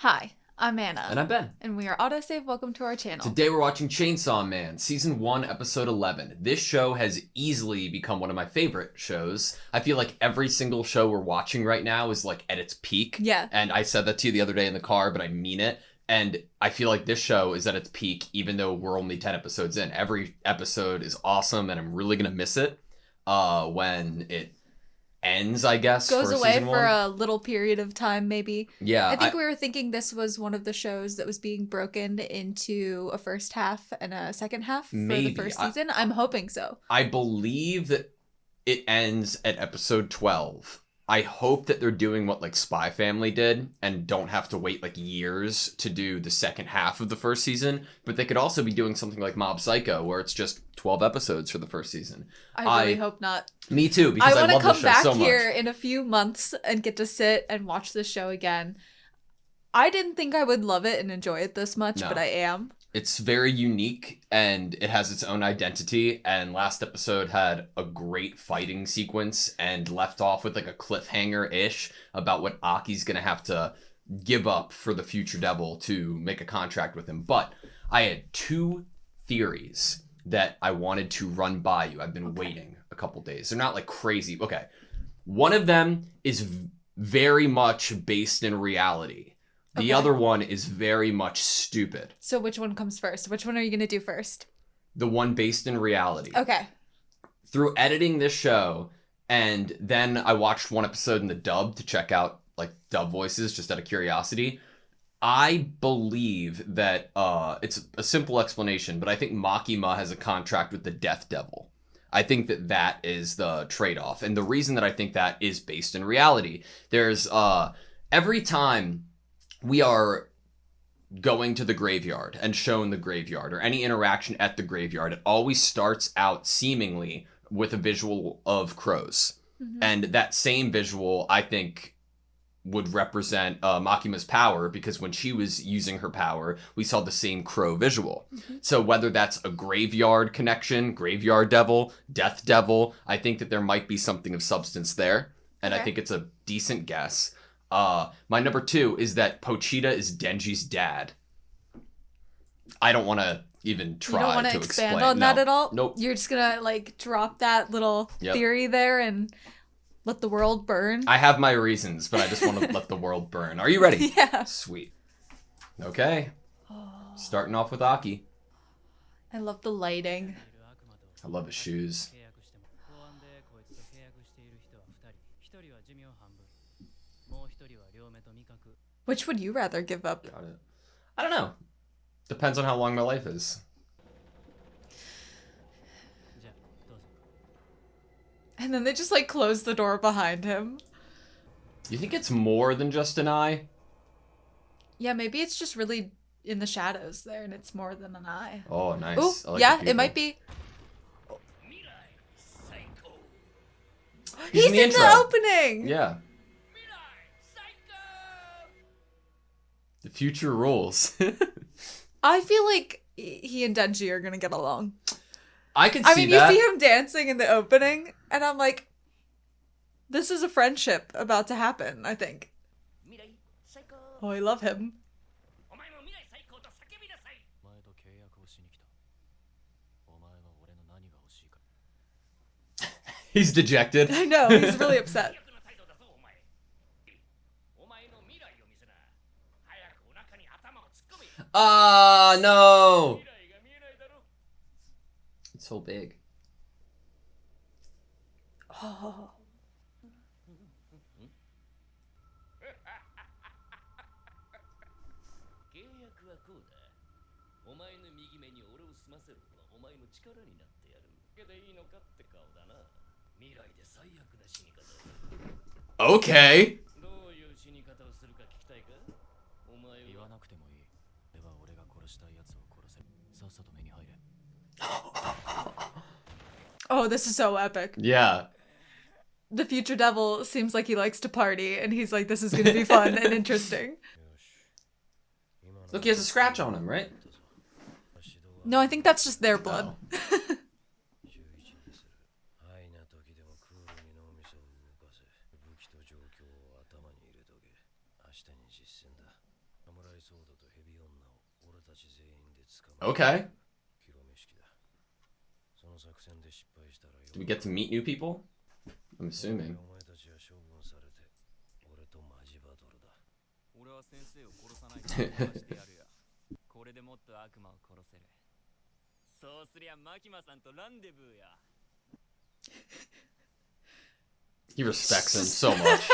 Hi, I'm Anna. And I'm Ben. And we are AutoSave. Welcome to our channel. Today we're watching Chainsaw Man, Season 1, Episode 11. This show has easily become one of my favorite shows. I feel like every single show we're watching right now is like at its peak. Yeah. And I said that to you the other day in the car, but I mean it. And I feel like this show is at its peak, even though we're only 10 episodes in. Every episode is awesome, and I'm really going to miss it when it ends, I guess. Goes for away season for one. a little period of time, maybe. Yeah. I think we were thinking this was one of the shows that was being broken into a first half and a second half for Maybe. the first season. I'm hoping so. I believe that it ends at episode 12. I hope that they're doing what like Spy Family did and don't have to wait like years to do the second half of the first season. But they could also be doing something like Mob Psycho where it's just 12 episodes for the first season. I really hope not. Me too, because I want to love this come show so back much. here in a few months and get to sit and watch this show again. I didn't think I would love it and enjoy it this much, No. but I am. It's very unique and it has its own identity. And last episode had a great fighting sequence and left off with like a cliffhanger-ish about what Aki's going to have to give up for the future devil to make a contract with him. But I had two theories that I wanted to run by you. I've been waiting a couple days. They're not like crazy. Okay. One of them is very much based in reality. The other one is very much stupid. So which one comes first? Which one are you going to do first? The one based in reality. Okay. Through editing this show, and then I watched one episode in the dub to check out like dub voices just out of curiosity. I believe that it's a simple explanation, but I think Makima has a contract with the Death Devil. I think that that is the trade-off. And the reason that I think that is based in reality, there's every time we are going to the graveyard and shown the graveyard or any interaction at the graveyard, it always starts out seemingly with a visual of crows. Mm-hmm. And that same visual, I think, would represent Makima's power, because when she was using her power, we saw the same crow visual. Mm-hmm. So whether that's a graveyard connection, graveyard devil, death devil, I think that there might be something of substance there. And I think it's a decent guess. My number two is that Pochita is Denji's dad. I don't want to even try to explain. You don't want to expand on that at all? Nope. You're just going to like drop that little theory there and let the world burn? I have my reasons, but I just want to let the world burn. Are you ready? Yeah. Sweet. Okay. Starting off with Aki. I love the lighting. I love his shoes. Which would you rather give up? Got it. I don't know. Depends on how long my life is. And then they just like close the door behind him. You think it's more than just an eye? Yeah, maybe it's just really in the shadows there and it's more than an eye. Oh, nice. Ooh, like yeah, it might be. He's in the intro. Opening! Yeah. The future rules. I feel like he and Denji are gonna get along. I can see that. You see him dancing in the opening, and I'm like, this is a friendship about to happen, I think. Oh, I love him. He's dejected. I know, he's really upset. No! It's so big. Oh. Okay. Oh, this is so epic. Yeah. The future devil seems like he likes to party, and he's like, this is gonna be fun and interesting. Look, he has a scratch on him, right? No, I think that's just their blood. Oh. Okay. Do we get to meet new people? I'm assuming. He respects him so much.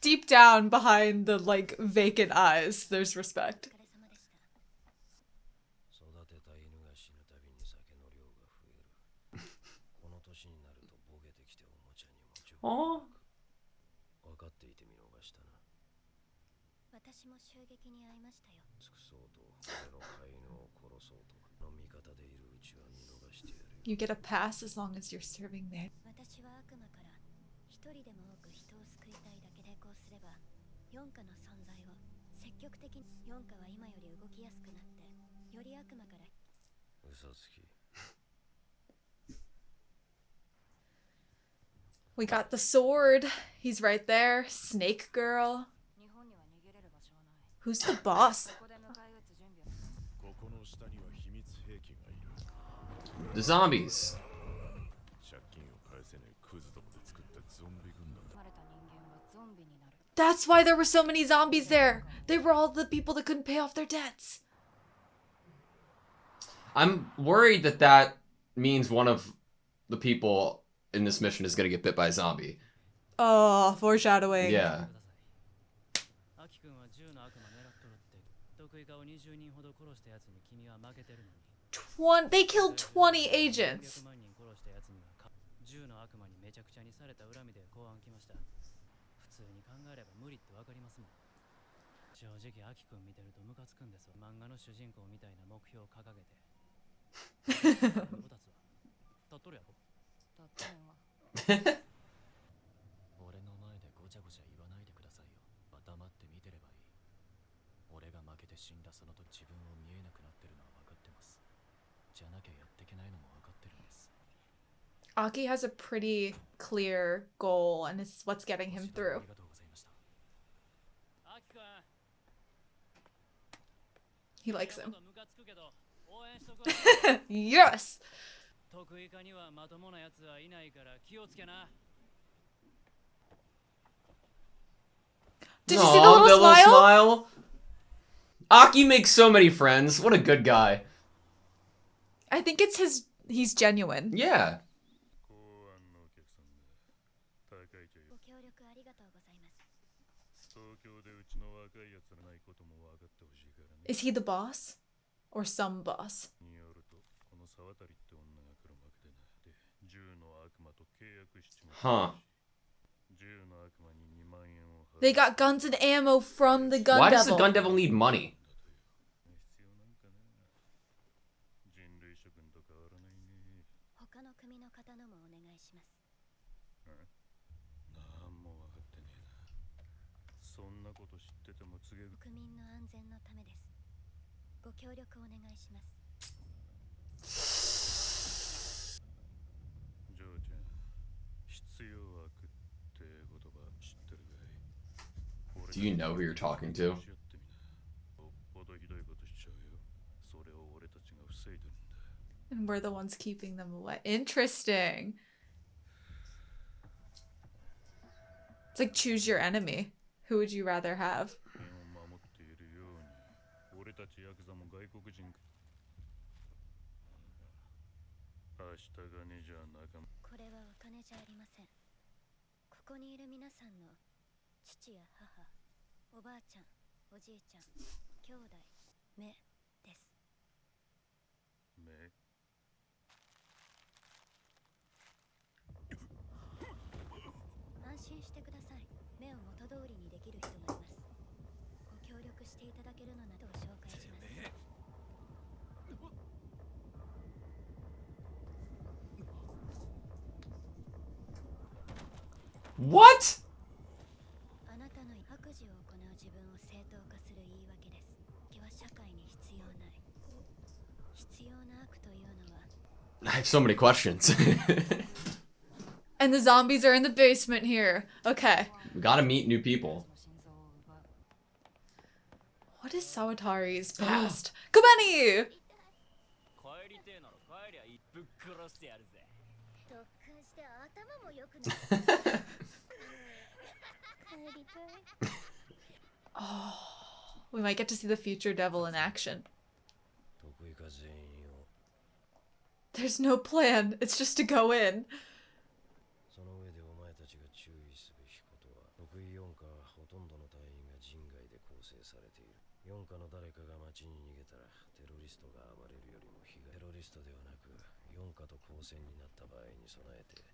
Deep down behind the like vacant eyes, there's respect. Aww. You get a pass as long as you're serving there. We got the sword. He's right there. Snake girl. Who's the boss? The zombies. That's why there were so many zombies there. They were all the people that couldn't pay off their debts. I'm worried that that means one of the people in this mission is going to get bit by a zombie. Oh, foreshadowing. Yeah. They killed 20 agents. Aki has a pretty clear goal, and it's what's getting him through. He likes him. Yes! Did you see the little smile? Aki makes so many friends. What a good guy. I think it's he's genuine. Yeah. Is he the boss? Or some boss? Huh. They got guns and ammo from the gun devil. Why does the gun devil need money? Do you know who you're talking to? And we're the ones keeping them away. Interesting. It's like choose your enemy. Who would you rather have? What? I have so many questions. And the zombies are in the basement here. Okay. We gotta meet new people. What is Sawatari's past? Kobeni! Oh, we might get to see the future devil in action. There's no plan. It's just to go in.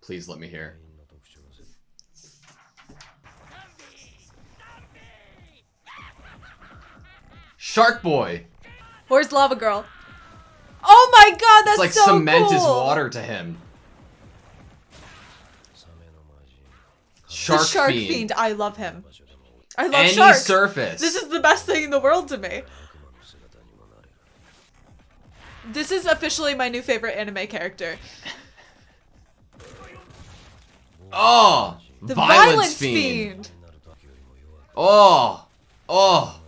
Please let me hear. Shark Boy! Where's Lava Girl? Oh my god, that's it's like so cement cool. is water to him. The Shark Fiend. I love him. I love Any sharks. surface. This is the best thing in the world to me. This is officially my new favorite anime character. Oh! The Violence Fiend. Oh! Oh!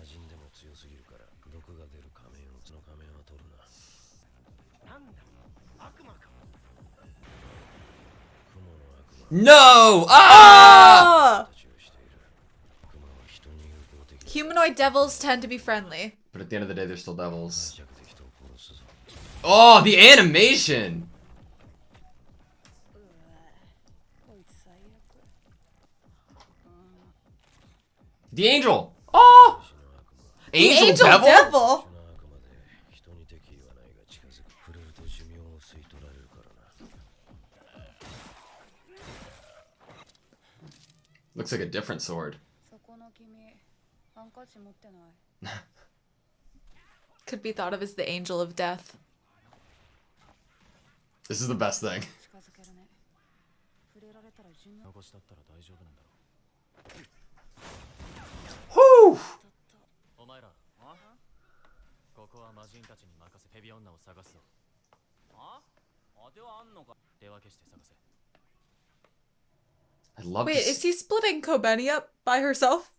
No! Ah! Humanoid devils tend to be friendly. But at the end of the day, they're still devils. Oh, the animation! The angel! Oh! Angel devil? Looks like a different sword. Could be thought of as the angel of death. This is the best thing. Whew! I love Wait, this. is he splitting Kobeni up by herself?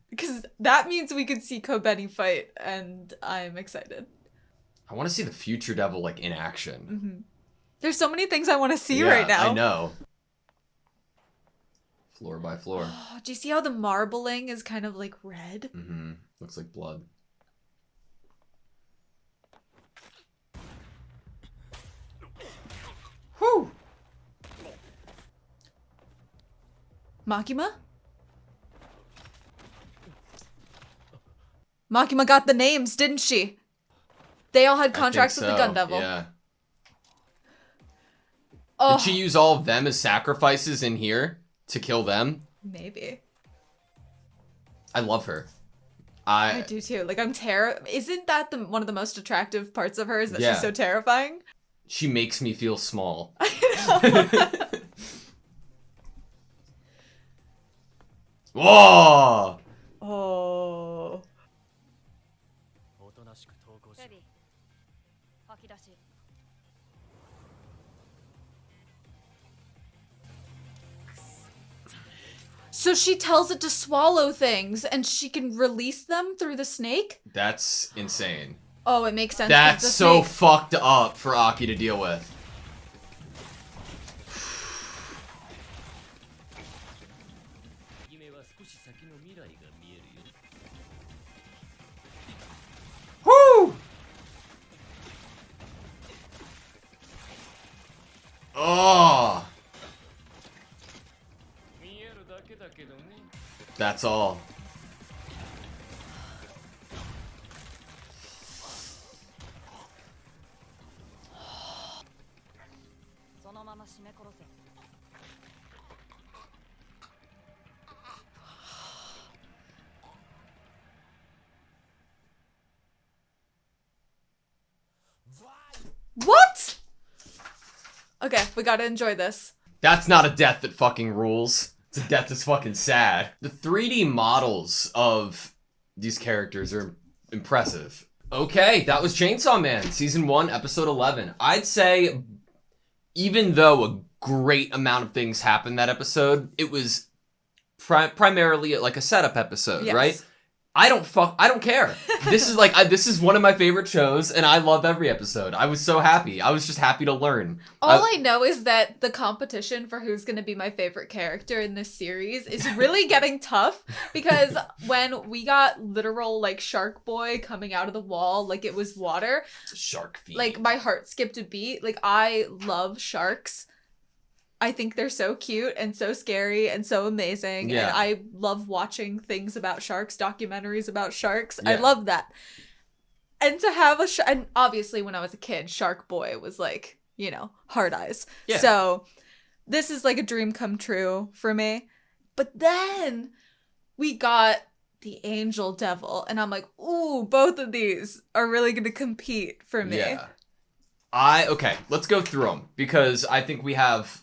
Because that means we could see Kobeni fight, and I'm excited. I want to see the future devil like in action. Mm-hmm. There's so many things I want to see right now. I know. Floor by floor. Oh, do you see how the marbling is kind of like red? Mm-hmm. Looks like blood. Whew! Makima? Makima got the names, didn't she? They all had contracts with the Gun Devil. Yeah. Oh, Did she use all of them as sacrifices in here to kill them? maybe. I love her. I do too. Like, I'm Isn't that one of the most attractive parts of her? Is that Yeah. she's so terrifying? She makes me feel small. Whoa! Oh. So she tells it to swallow things, and she can release them through the snake? That's insane. Oh, it makes sense. That's the so snake. fucked up for Aki to deal with. Woo! Oh! That's all. What? Okay, we gotta enjoy this. That's not a death that fucking rules. It's a death that's fucking sad. The 3D models of these characters are impressive. Okay, that was Chainsaw Man, Season 1, Episode 11. I'd say, even though a great amount of things happened that episode, it was primarily like a setup episode, Yes. right? I don't care. This is like, this is one of my favorite shows, and I love every episode. I was so happy. I was just happy to learn. All I know is that the competition for who's going to be my favorite character in this series is really getting tough, because when we got literal, like, Shark Boy coming out of the wall like it was water. Shark fiend. Like, my heart skipped a beat. Like, I love sharks. I think they're so cute and so scary and so amazing. Yeah. And I love watching things about sharks, documentaries about sharks. Yeah. I love that. And to have and obviously when I was a kid, Shark Boy was like, you know, hard eyes. Yeah. So this is like a dream come true for me. But then we got the Angel Devil. And I'm like, ooh, both of these are really going to compete for me. Yeah. Okay, let's go through them, because I think we have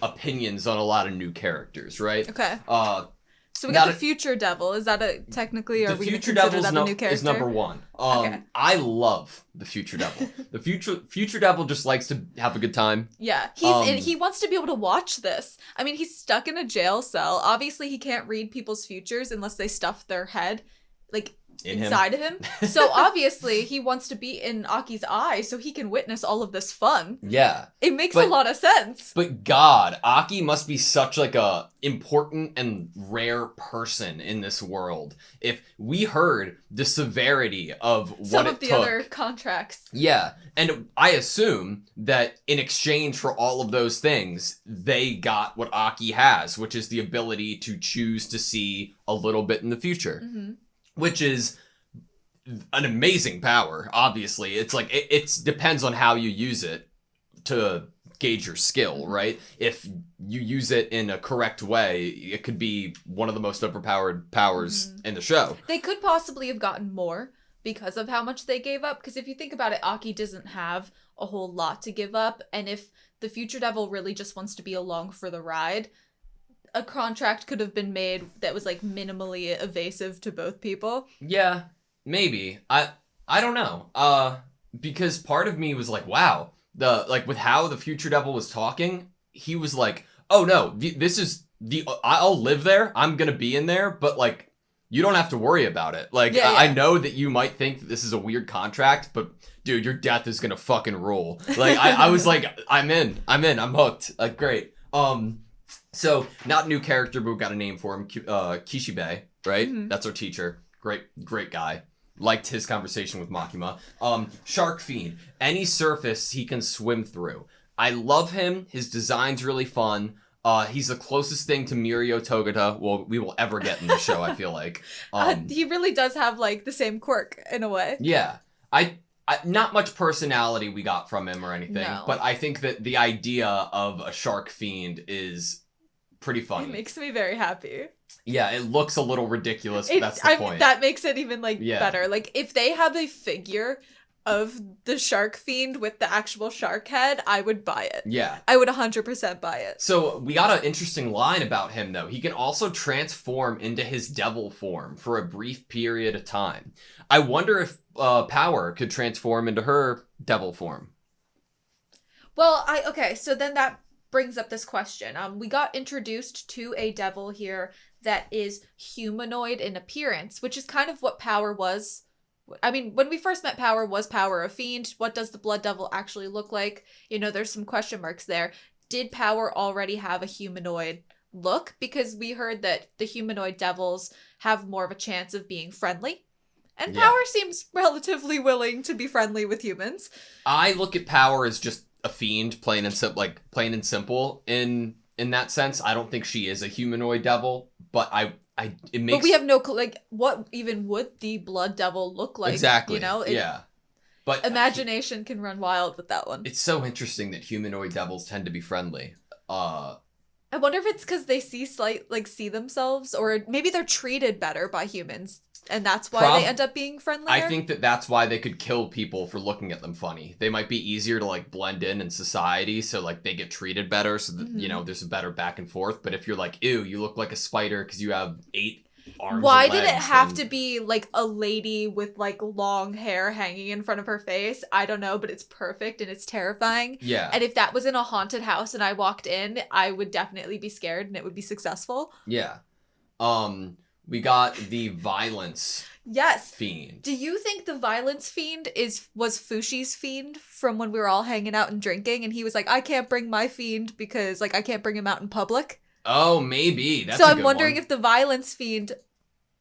opinions on a lot of new characters, right? Okay. So we Now got the Future Devil. Is that a technically? Are the we going to Future consider Devil that a new character? is number one. Okay. I love the Future Devil. The Future Devil just likes to have a good time. Yeah, he wants to be able to watch this. I mean, he's stuck in a jail cell. Obviously, he can't read people's futures unless they stuff their head, like, inside of him. So obviously, he wants to be in Aki's eye so he can witness all of this fun. Yeah. It makes a lot of sense. But God, Aki must be such like a important and rare person in this world. If we heard the severity of what Some it of the took, other contracts. yeah, and I assume that in exchange for all of those things, they got what Aki has, which is the ability to choose to see a little bit in the future. Mm-hmm. Which is an amazing power, obviously. It's like, it depends on how you use it to gauge your skill, right? If you use it in a correct way, it could be one of the most overpowered powers in the show. They could possibly have gotten more because of how much they gave up. Because if you think about it, Aki doesn't have a whole lot to give up. And if the Future Devil really just wants to be along for the ride, a contract could have been made that was like minimally evasive to both people. Yeah, maybe. I don't know. Because part of me was like, wow, with how the Future Devil was talking, he was like, oh no, this is I'll live there. I'm gonna be in there, but like, you don't have to worry about it. Like, yeah. I know that you might think that this is a weird contract, but dude, your death is gonna fucking rule. Like, I was like, I'm in, I'm hooked. Like, great. So, not new character, but we've got a name for him. Kishibe, right? Mm-hmm. That's our teacher. Great guy. Liked his conversation with Makima. Shark Fiend. Any surface he can swim through. I love him. His design's really fun. He's the closest thing to Mirio Togata we will ever get in the show, I feel like. He really does have, like, the same quirk, in a way. Yeah. I not much personality we got from him or anything, No. but I think that the idea of a Shark Fiend is pretty funny. It makes me very happy. Yeah, it looks a little ridiculous, but that's the point. That makes it even, like, Yeah. better. Like, if they have a figure of the Shark Fiend with the actual shark head, I would buy it. Yeah. I would 100% buy it. So we got an interesting line about him, though. He can also transform into his devil form for a brief period of time. I wonder if Power could transform into her devil form. Well, okay, so then that brings up this question. We got introduced to a devil here that is humanoid in appearance, which is kind of what Power was. I mean, when we first met Power, was Power a fiend? What does the Blood Devil actually look like? You know, there's some question marks there. Did Power already have a humanoid look? Because we heard that the humanoid devils have more of a chance of being friendly. And Yeah. Power seems relatively willing to be friendly with humans. I look at Power as just a fiend, plain and simple. In that sense, I don't think she is a humanoid devil, but it makes. But we have no clue, like, what even would the Blood Devil look like? Exactly. You know? Yeah. But Imagination can run wild with that one. it's so interesting that humanoid devils tend to be friendly. I wonder if it's because they see themselves, or maybe they're treated better by humans, and that's why they end up being friendlier. I think that's why they could kill people for looking at them funny. They might be easier to like blend in society, so like they get treated better, so that you know there's a better back and forth. But if you're like, ew, you look like a spider because you have 8 arms. Why and did it legs, have then- to be like a lady with like long hair hanging in front of her face? I don't know, but it's perfect and it's terrifying. Yeah. And if that was in a haunted house and I walked in, I would definitely be scared and it would be successful. Yeah. We got the violence Yes. fiend. Do you think the violence fiend was Fushi's fiend from when we were all hanging out and drinking, and he was like, I can't bring my fiend because like I can't bring him out in public? Oh, maybe. That's So a I'm good wondering one. if the violence fiend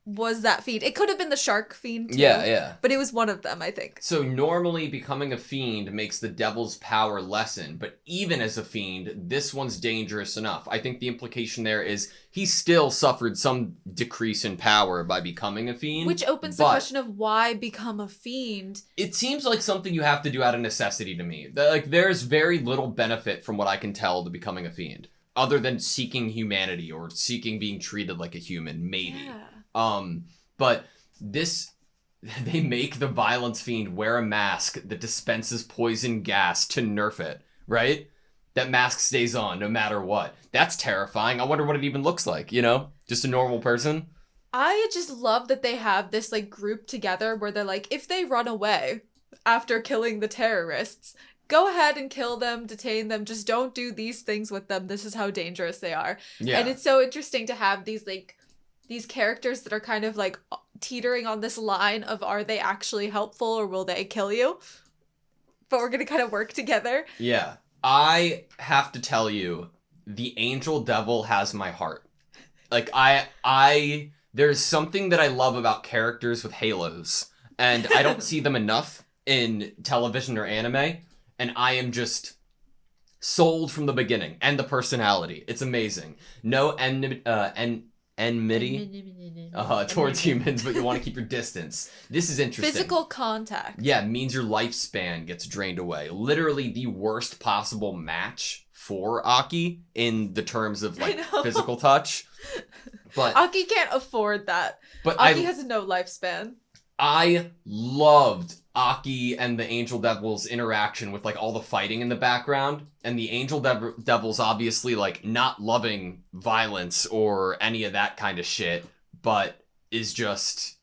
was that fiend. It could have been the shark fiend too. Yeah. But it was one of them, I think. So normally becoming a fiend makes the devil's power lessen, but even as a fiend, this one's dangerous enough. I think the implication there is he still suffered some decrease in power by becoming a fiend. Which opens the question of why become a fiend. It seems like something you have to do out of necessity to me. Like there's very little benefit from what I can tell to becoming a fiend, other than seeking humanity or seeking being treated like a human, maybe. Yeah. But this, they make the violence fiend wear a mask that dispenses poison gas to nerf it, right? That mask stays on no matter what. That's terrifying. I wonder what it even looks like, you know? Just a normal person. I just love that they have this like group together where they're like, if they run away after killing the terrorists, go ahead and kill them, detain them, just don't do these things with them. This is how dangerous they are. Yeah. And it's so interesting to have these characters that are kind of like teetering on this line of are they actually helpful or will they kill you? But we're gonna kind of work together. Yeah. I have to tell you, the angel devil has my heart. Like there's something that I love about characters with halos, and I don't see them enough in television or anime, and I am just sold from the beginning, and the personality. It's amazing. No enmity towards humans, but you want to keep your distance. This is interesting. Physical contact. Yeah, means your lifespan gets drained away. Literally the worst possible match for Aki in the terms of like physical touch. But Aki can't afford that. But Aki has no lifespan. I loved Aki and the Angel Devil's interaction with like all the fighting in the background, and the Angel Devil's obviously like not loving violence or any of that kind of shit, but is just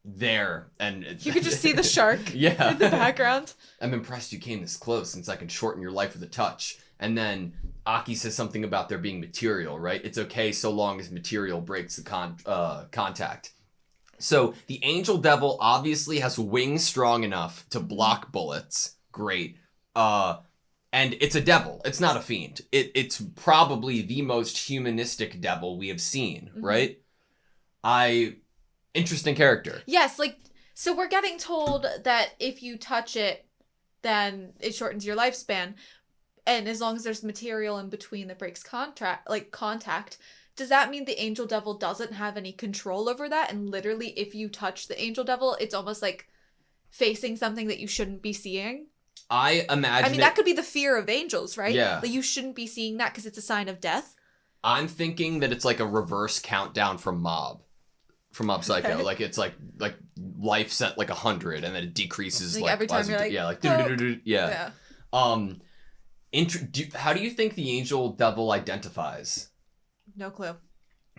there, and you could just see the shark yeah. in the background. I'm impressed you came this close, since I can shorten your life with a touch. And then Aki says something about there being material, right? It's okay so long as material breaks the contact. So the Angel Devil obviously has wings strong enough to block bullets. Great. And it's a devil. It's not a fiend. It's probably the most humanistic devil we have seen, right? Interesting character. Yes, like, so we're getting told that if you touch it, then it shortens your lifespan. And as long as there's material in between that breaks contact, does that mean the Angel Devil doesn't have any control over that? And literally, if you touch the Angel Devil, it's almost like facing something that you shouldn't be seeing? I mean, that could be the fear of angels, right? Yeah. Like, you shouldn't be seeing that because it's a sign of death. I'm thinking that it's like a reverse countdown from Mob Psycho. Okay. Like, it's like life set like 100, and then it decreases like every time you're like, yeah, like yeah. How do you think the Angel Devil identifies? No clue.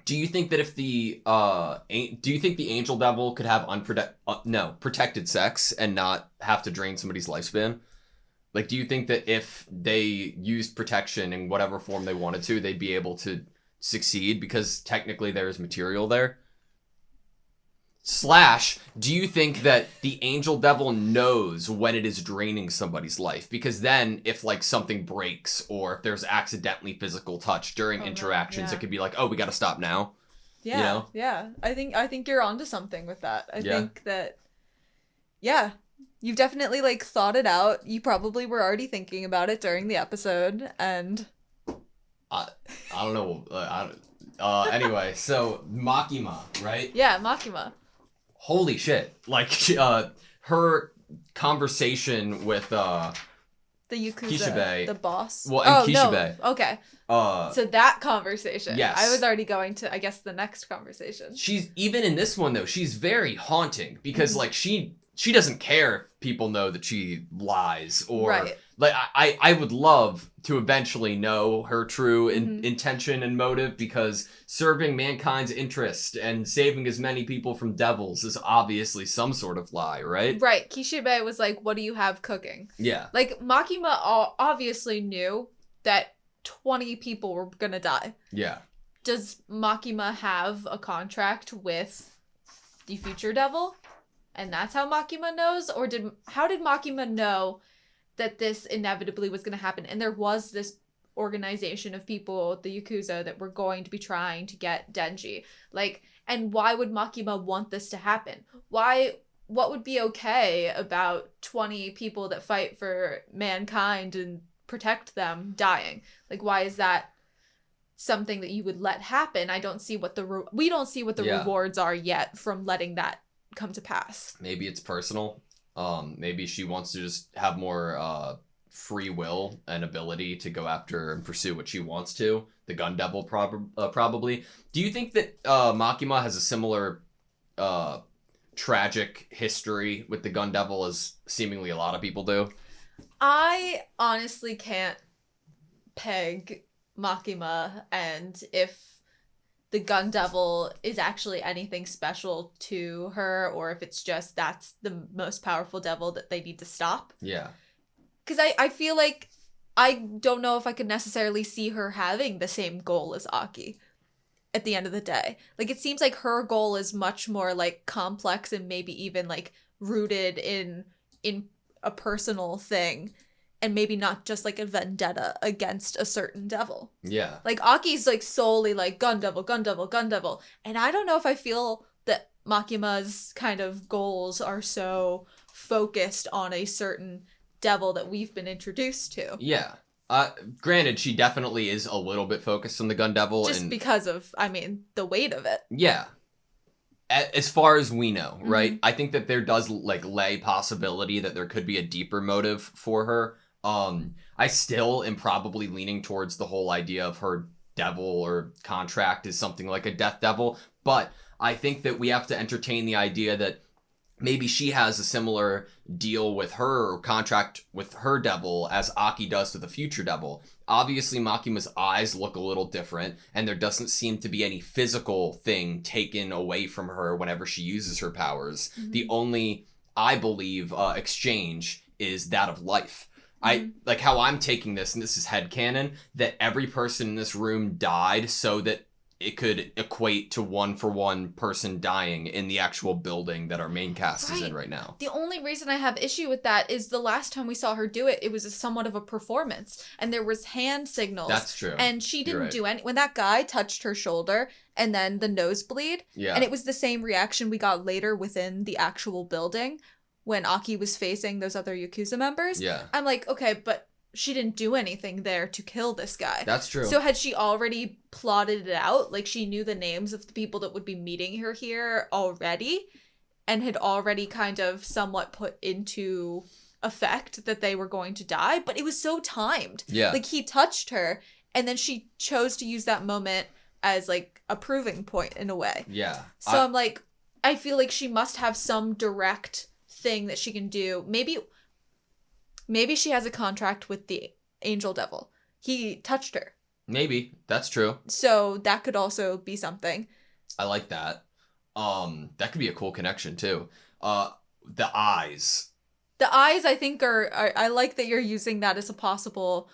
Do you think that if the Angel Devil could have protected sex and not have to drain somebody's lifespan? Like, do you think that if they used protection in whatever form they wanted to, they'd be able to succeed because technically there is material there? / do you think that the Angel Devil knows when it is draining somebody's life? Because then if like something breaks or if there's accidentally physical touch during interactions, it could be like, oh, we got to stop now. Yeah. You know? Yeah. I think you're onto something with that. I think that, yeah, you've definitely like thought it out. You probably were already thinking about it during the episode, and I don't know. Anyway, so Makima, right? Yeah, Makima. Holy shit. Like, her conversation with, the Yakuza, Kishibe. The boss. Well, and Kishibe. No. Okay. So that conversation. Yes. I was already going to, I guess, the next conversation. She's, even in this one, though, she's very haunting because, like, she doesn't care if people know that she lies or... Right. Like, I would love to eventually know her true intention and motive, because serving mankind's interest and saving as many people from devils is obviously some sort of lie, right? Right. Kishibe was like, what do you have cooking? Yeah. Like, Makima obviously knew that 20 people were gonna die. Yeah. does Makima have a contract with the future devil? And that's how Makima knows? Or how did Makima know that this inevitably was going to happen? And there was this organization of people, the Yakuza, that were going to be trying to get Denji. Like, and why would Makima want this to happen? What would be okay about 20 people that fight for mankind and protect them dying? Like, why is that something that you would let happen? I don't see what we don't see what the rewards are yet from letting that come to pass. Maybe it's personal. Maybe she wants to just have more free will and ability to go after and pursue what she wants to. The Gun Devil probably. Do you think that Makima has a similar tragic history with the Gun Devil as seemingly a lot of people do? I honestly can't peg Makima and if the Gun Devil is actually anything special to her, or if it's just that's the most powerful devil that they need to stop. Yeah. Because I feel like I don't know if I could necessarily see her having the same goal as Aki at the end of the day. Like, it seems like her goal is much more, like, complex and maybe even, like, rooted in a personal thing. And maybe not just, like, a vendetta against a certain devil. Yeah. Like, Aki's, like, solely, like, gun devil, gun devil, gun devil. And I don't know if I feel that Makima's kind of goals are so focused on a certain devil that we've been introduced to. Yeah. Granted, she definitely is a little bit focused on the Gun Devil. Just because of, I mean, the weight of it. Yeah. As far as we know, right? Mm-hmm. I think that there does, like, lay possibility that there could be a deeper motive for her. I still am probably leaning towards the whole idea of her devil or contract is something like a death devil, but I think that we have to entertain the idea that maybe she has a similar deal with her contract with her devil as Aki does to the future devil. Obviously, Makima's eyes look a little different, and there doesn't seem to be any physical thing taken away from her whenever she uses her powers. Mm-hmm. The only, I believe, exchange is that of life. I like how I'm taking this, and this is headcanon, that every person in this room died so that it could equate to 1-for-1 person dying in the actual building that our main cast is in right now. The only reason I have issue with that is the last time we saw her do it, it was somewhat of a performance, and there was hand signals. That's true. And she didn't do any. When that guy touched her shoulder and then the nosebleed, and it was the same reaction we got later within the actual building when Aki was facing those other Yakuza members. Yeah. I'm like, okay, but she didn't do anything there to kill this guy. That's true. So had she already plotted it out, like she knew the names of the people that would be meeting her here already, and had already kind of somewhat put into effect that they were going to die, but it was so timed. Yeah. Like, he touched her, and then she chose to use that moment as, like, a proving point in a way. Yeah. So I'm like, I feel like she must have some direct thing that she can do. Maybe she has a contract with the Angel Devil. He touched her. Maybe. That's true. So that could also be something. I like that. That could be a cool connection too. The eyes. The eyes, I think, are I like that you're using that as a possible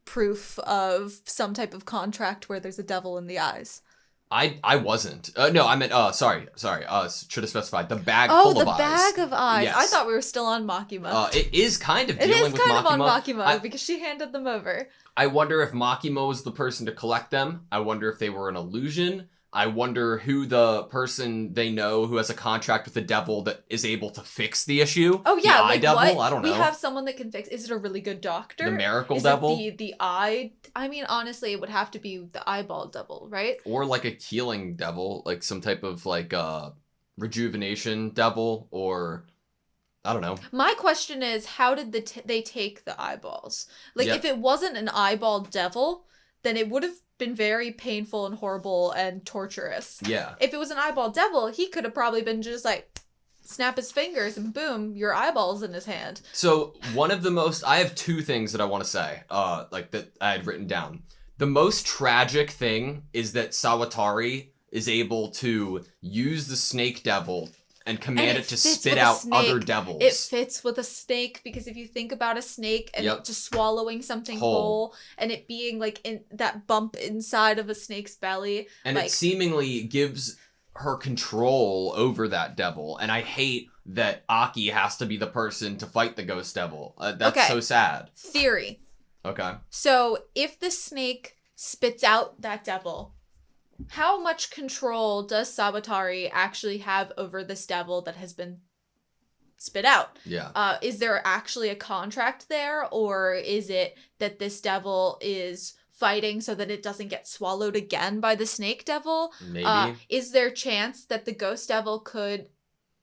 proof of some type of contract where there's a devil in the eyes. I wasn't. No, I meant, sorry. Should have specified. The bag full of eyes. Oh, the bag of eyes. Yes. I thought we were still on Makima. It is kind of dealing with Makima. It is kind of on Makima because she handed them over. I wonder if Makima was the person to collect them. I wonder if they were an illusion. I wonder who the person they know who has a contract with the devil that is able to fix the issue. Oh, yeah. The eye devil? What? I don't know. We have someone that can fix. Is it a really good doctor? The miracle is devil? It the eye? I mean, honestly, it would have to be the eyeball devil, right? Or like a healing devil, like some type of like rejuvenation devil, or I don't know. My question is, how did they take the eyeballs? Like, if it wasn't an eyeball devil, then it would have been very painful and horrible and torturous. Yeah. If it was an eyeball devil, he could have probably been just like, snap his fingers and boom, your eyeball's in his hand. So I have two things that I want to say, like that I had written down. The most tragic thing is that Sawatari is able to use the snake devil and command it to fits spit with a out snake. other devils. It fits with a snake because if you think about a snake and Yep. it just swallowing something Whole. whole and it being like in that bump inside of a snake's belly, And like, it seemingly gives her control over that devil. And I hate that Aki has to be the person to fight the ghost devil. That's Okay. so sad. Theory. Okay. So if the snake spits out that devil, how much control does Sawatari actually have over this devil that has been spit out? Yeah. Is there actually a contract there, or is it that this devil is fighting so that it doesn't get swallowed again by the snake devil? Maybe. Is there chance that the ghost devil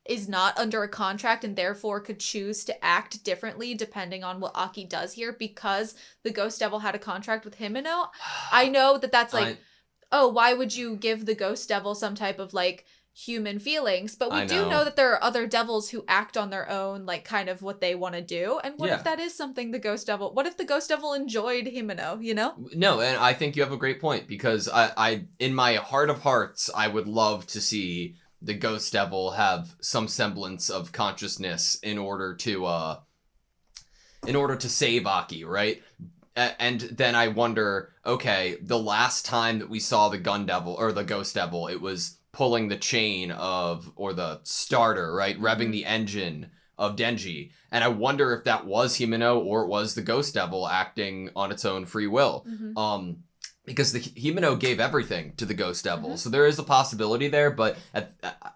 is not under a contract and therefore could choose to act differently depending on what Aki does here because the ghost devil had a contract with Himeno? I know that that's like, oh, why would you give the ghost devil some type of like human feelings? But we do know that there are other devils who act on their own, like kind of what they want to do. And what if that is something the ghost devil, what if the ghost devil enjoyed Himeno, you know? No, and I think you have a great point because I in my heart of hearts, I would love to see the ghost devil have some semblance of consciousness in order to save Aki, right? And then I wonder, okay, the last time that we saw the gun devil or the ghost devil, it was pulling the chain or the starter, right? Revving the engine of Denji. And I wonder if that was Himeno or it was the ghost devil acting on its own free will. Because the Himeno gave everything to the ghost devil. So there is a possibility there, but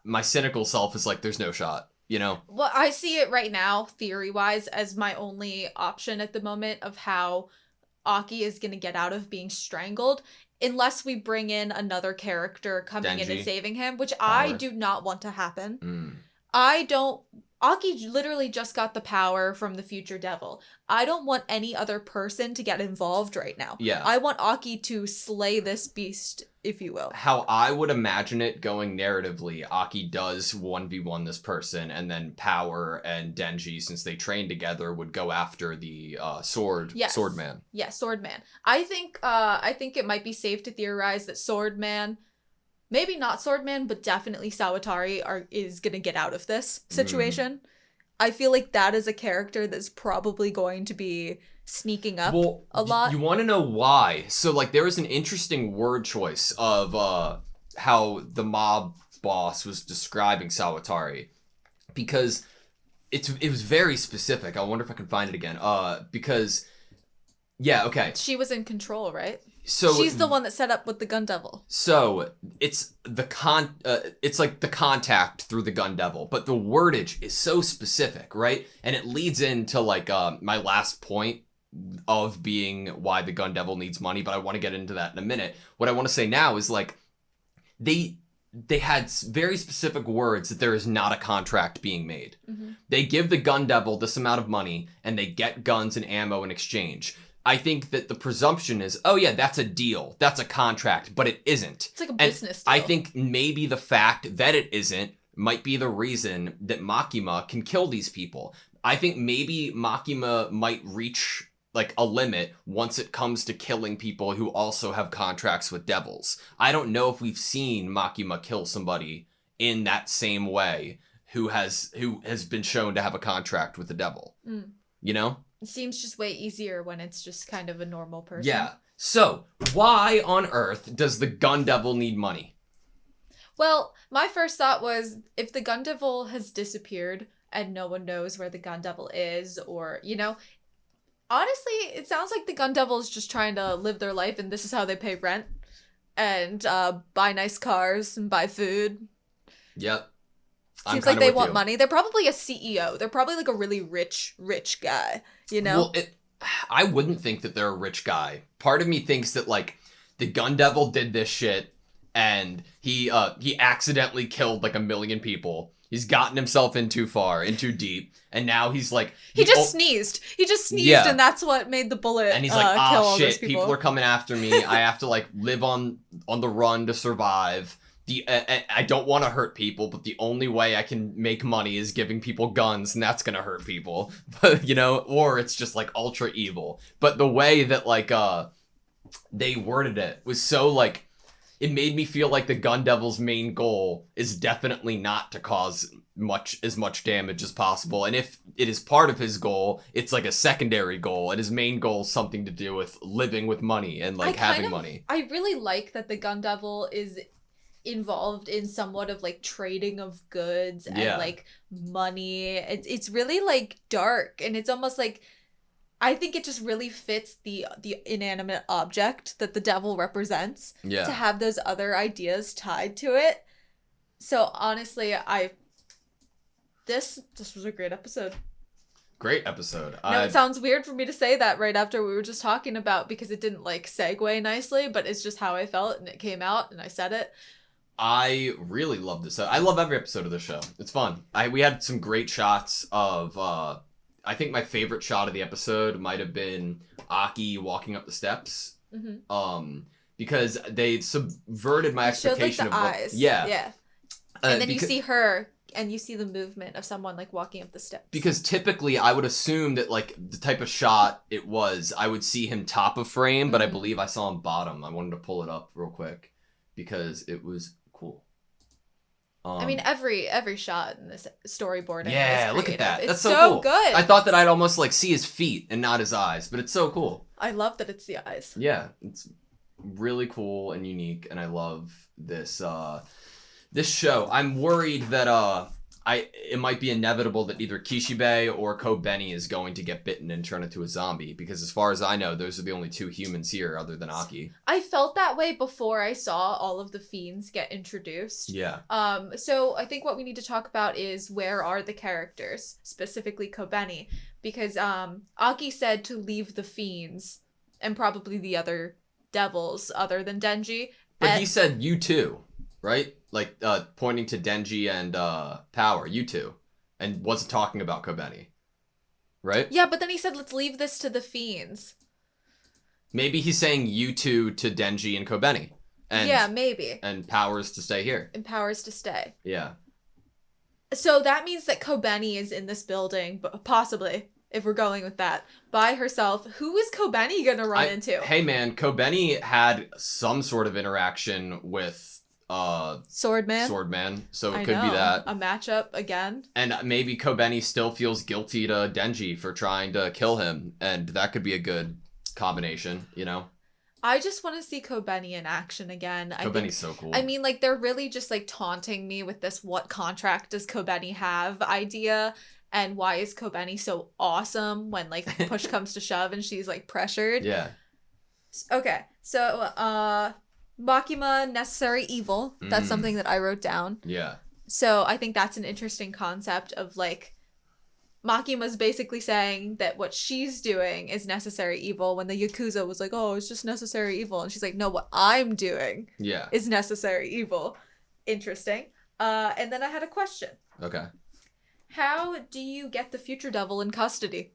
my cynical self is like, there's no shot. You know? Well, I see it right now, theory-wise, as my only option at the moment of how Aki is going to get out of being strangled, unless we bring in another character coming in and saving him, which I do not want to happen. Aki literally just got the power from the future devil. I don't want any other person to get involved right now. Yeah. I want Aki to slay this beast, if you will. How I would imagine it going narratively, Aki does 1v1 this person, and then Power and Denji, since they train together, would go after the Swordman. Yeah, Swordman. I think it might be safe to theorize that Swordman, maybe not Swordman, but definitely Sawatari is going to get out of this situation. I feel like that is a character that's probably going to be sneaking up a lot. You want to know why? So, like, there was an interesting word choice of how the mob boss was describing Sawatari. Because it was very specific. I wonder if I can find it again. Because, yeah, okay. She was in control, right? So she's the one that set up with the gun devil. So it's it's like the contact through the gun devil, but the wordage is so specific, right? And it leads into like my last point of being why the gun devil needs money, but I want to get into that in a minute. What I want to say now is like they had very specific words that there is not a contract being made. They give the gun devil this amount of money and they get guns and ammo in exchange. I think that the presumption is, oh yeah, that's a deal. That's a contract, but it isn't. It's like a business deal. I think maybe the fact that it isn't might be the reason that Makima can kill these people. I think maybe Makima might reach like a limit once it comes to killing people who also have contracts with devils. I don't know if we've seen Makima kill somebody in that same way who has been shown to have a contract with the devil. You know? It seems just way easier when it's just kind of a normal person. Yeah. So, why on earth does the gun devil need money? Well, my first thought was if the gun devil has disappeared and no one knows where the gun devil is, or, you know, honestly, it sounds like the gun devil is just trying to live their life and this is how they pay rent and buy nice cars and buy food. Yep. Seems like they want money. They're probably a CEO. They're probably like a really rich guy, you know? Well, I wouldn't think that they're a rich guy. Part of me thinks that like the gun devil did this shit and he accidentally killed like 1 million people. He's gotten himself in too far, in too deep, and now he's like he just sneezed. He just sneezed, and that's what made the bullet. And he's like, kill oh all shit, those people are coming after me. I have to like live on the run to survive. I don't want to hurt people, but the only way I can make money is giving people guns, and that's gonna hurt people. But you know, or it's just like ultra evil. But the way that like they worded it was so like it made me feel like the Gun Devil's main goal is definitely not to cause as much damage as possible. And if it is part of his goal, it's like a secondary goal, and his main goal is something to do with living with money and like having money. I really like that the Gun Devil is involved in somewhat of like trading of goods and like money. It's really like dark, and it's almost like, I think it just really fits the inanimate object that the devil represents to have those other ideas tied to it. So honestly, this was a great episode. Great episode. No, it sounds weird for me to say that right after we were just talking about, because it didn't like segue nicely, but it's just how I felt and it came out and I said it. I really love this. I love every episode of the show. It's fun. We had some great shots of, I think my favorite shot of the episode might have been Aki walking up the steps. Mm-hmm. Because they subverted my expectation showed, like, the of eyes. Yeah. And then you see her, and you see the movement of someone like walking up the steps. Because typically I would assume that like the type of shot it was, I would see him top of frame, but I believe I saw him bottom. I wanted to pull it up real quick because it was cool. I mean, every shot in this storyboarding. Yeah, look at that. It's That's so cool. Good. I thought that I'd almost like see his feet and not his eyes, but it's so cool. I love that it's the eyes. Yeah, it's really cool and unique, and I love this this show. I'm worried that it might be inevitable that either Kishibe or Kobeni is going to get bitten and turn into a zombie, because as far as I know, those are the only two humans here other than Aki. I felt that way before I saw all of the fiends get introduced. Yeah. So I think what we need to talk about is, where are the characters, specifically Kobeni, because Aki said to leave the fiends and probably the other devils other than Denji. But he said you too, right? Like, pointing to Denji and Power, you two. And wasn't talking about Kobeni. Right? Yeah, but then he said, let's leave this to the fiends. Maybe he's saying you two to Denji and Kobeni. And, yeah, maybe. And Power's to stay here. And Power's to stay. Yeah. So that means that Kobeni is in this building, possibly, if we're going with that, by herself. Who is Kobeni gonna run into? Hey man, Kobeni had some sort of interaction with Swordman, so it could be that. A matchup again. And maybe Kobeni still feels guilty to Denji for trying to kill him, and that could be a good combination, you know? I just want to see Kobeni in action again. Kobeni's so cool. I mean, like, they're really just, like, taunting me with this what contract does Kobeni have idea, and why is Kobeni so awesome when, like, push comes to shove and she's, like, pressured. Yeah. Okay, so, Makima, necessary evil. That's something that I wrote down. Yeah. So I think that's an interesting concept of, like, Makima's basically saying that what she's doing is necessary evil, when the Yakuza was like, oh, it's just necessary evil. And she's like, no, what I'm doing is necessary evil. Interesting. And then I had a question. Okay. How do you get the future devil in custody?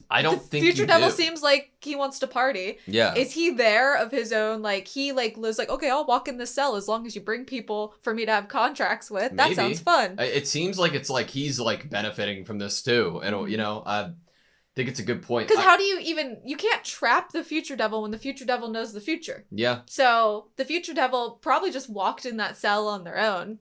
I don't think Future Devil seems like he wants to party. Yeah. Is he there of his own? Like, he like lives like, okay, I'll walk in this cell as long as you bring people for me to have contracts with. That sounds fun. It seems like it's like he's like benefiting from this too. And, you know, I think it's a good point. Because how do you can't trap the Future Devil when the Future Devil knows the future. Yeah. So the Future Devil probably just walked in that cell on their own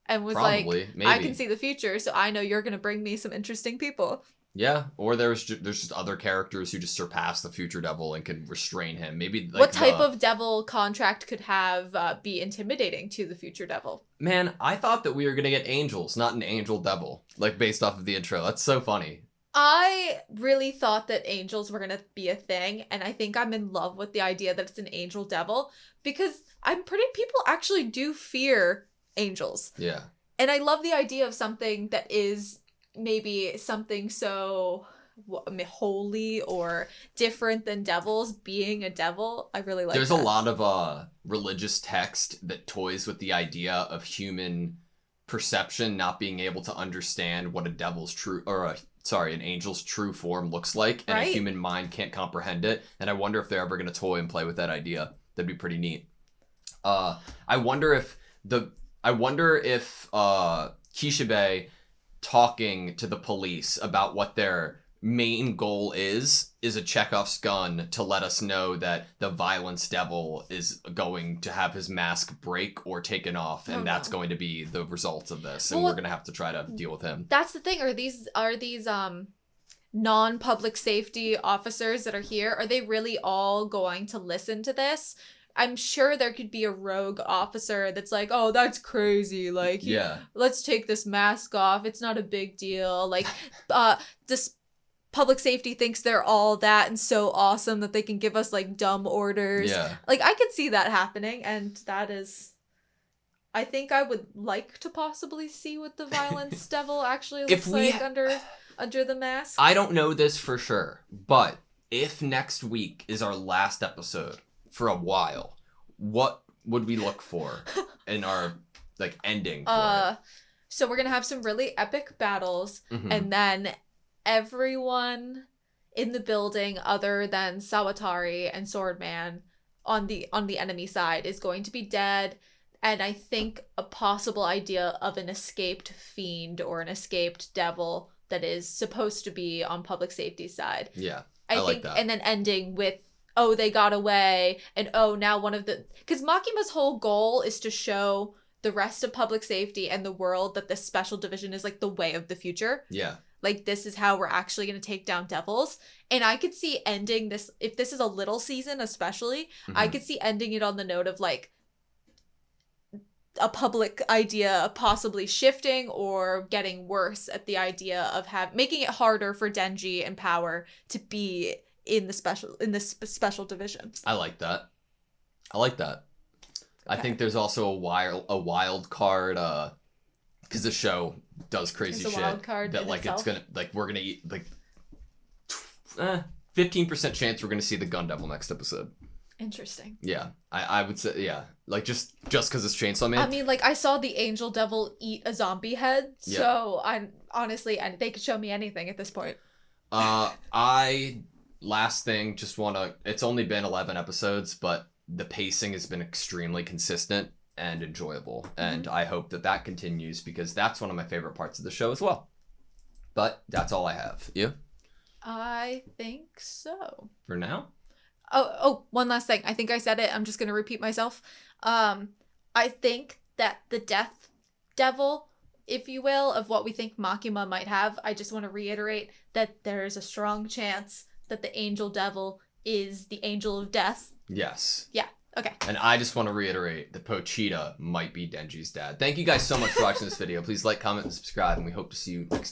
and was maybe. I can see the future, so I know you're going to bring me some interesting people. Yeah, or there's just other characters who just surpass the Future Devil and can restrain him. Maybe like what type of devil contract could have be intimidating to the Future Devil? Man, I thought that we were gonna get angels, not an angel devil, like based off of the intro. That's so funny. I really thought that angels were gonna be a thing, and I think I'm in love with the idea that it's an angel devil, because I'm pretty people actually do fear angels. Yeah. And I love the idea of something that is maybe something so holy or different than devils being a devil. I really like There's that. a lot of religious text that toys with the idea of human perception not being able to understand what a devil's true an angel's true form looks like, and a human mind can't comprehend it. And I wonder if they're ever going to toy and play with that idea. That'd be pretty neat. I wonder if Kishibe talking to the police about what their main goal is a Chekhov's gun to let us know that the violence devil is going to have his mask break or taken off, and that's going to be the results of this, and we're going to have to try to deal with him. That's the thing. Are these non-public safety officers that are here, are they really all going to listen to this? I'm sure there could be a rogue officer that's like, oh, that's crazy. Like, let's take this mask off. It's not a big deal. Like, this public safety thinks they're all that and so awesome that they can give us like dumb orders. Yeah. Like, I could see that happening, and that is, I think I would like to possibly see what the violence devil actually looks like under the mask. I don't know this for sure, but if next week is our last episode for a while, what would we look for in our like ending for it? So we're gonna have some really epic battles, and then everyone in the building other than Sawatari and Swordman on the enemy side is going to be dead. And I think a possible idea of an escaped fiend or an escaped devil that is supposed to be on public safety's side. Yeah, I think, like that. And then ending with, oh, they got away, and oh, now one of the... Because Makima's whole goal is to show the rest of public safety and the world that this special division is like the way of the future. Yeah. Like, this is how we're actually going to take down devils. And I could see ending this, if this is a little season especially, I could see ending it on the note of like a public idea possibly shifting or getting worse at the idea of making it harder for Denji and Power to be in this special division. I like that. Okay. I think there's also a wild card because the show does crazy shit wild card that like itself. It's gonna like we're gonna eat like 15% chance we're gonna see the Gun Devil next episode. Interesting. Yeah, I would say like just because it's Chainsaw Man. I mean, like, I saw the Angel Devil eat a zombie head, so I'm honestly, and they could show me anything at this point. Last thing, just wanna. It's only been 11 episodes, but the pacing has been extremely consistent and enjoyable, and I hope that continues because that's one of my favorite parts of the show as well. But that's all I have. You? I think so. For now? Oh, one last thing. I think I said it. I'm just going to repeat myself. I think that the Death Devil, if you will, of what we think Makima might have, I just want to reiterate that there is a strong chance that the Angel Devil is the Angel of Death. Yes. Yeah. Okay. And I just want to reiterate that Pochita might be Denji's dad. Thank you guys so much for watching this video. Please like, comment, and subscribe, and we hope to see you next time.